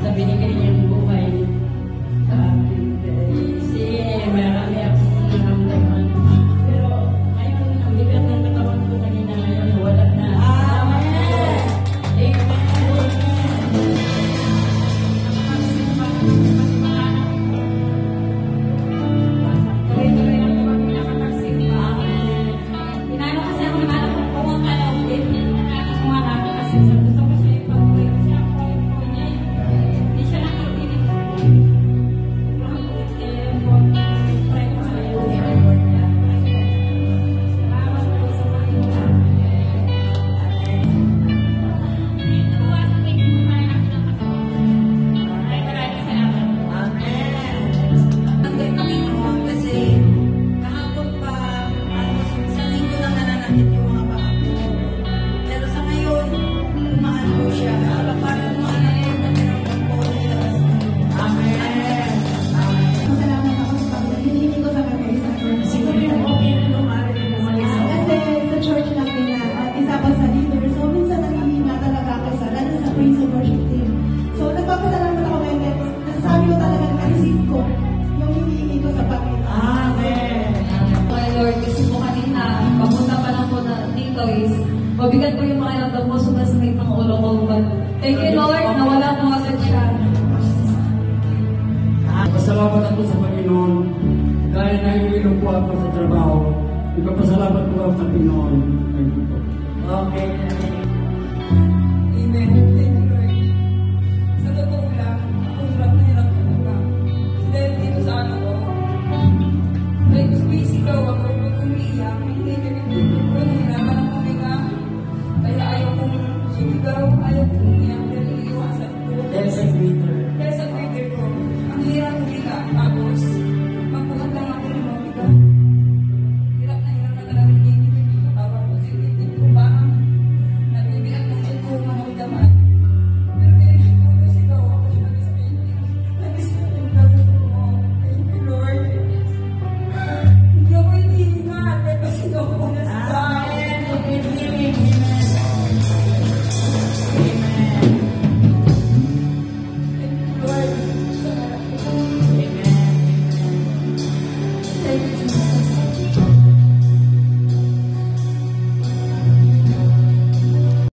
Sa binigay niyang buhay sa akin. Kasi marami akong naramdaman. Pero ngayon, ang bigat ng katawan ko kanina ngayon, wala na. Amen! Mabigat po yung makiramdam mo, sumasakit ng ulo ko. Thank you, Lord, nawala po agad siya. Pasalamat ako sa Panginoon dahil nahihilong po ako sa trabaho. Ipapasalamat po ako sa Panginoon. Okay. Amen. Thank you, Lord. Sa totoo lang, ako hirap na hirap talaga. Dahil dito sa ano ko, like, basic ako, pag umiiyak, hindi kami dito ko, nahirapan ang huminga. Kaya ayaw kong sumigaw, ayaw kong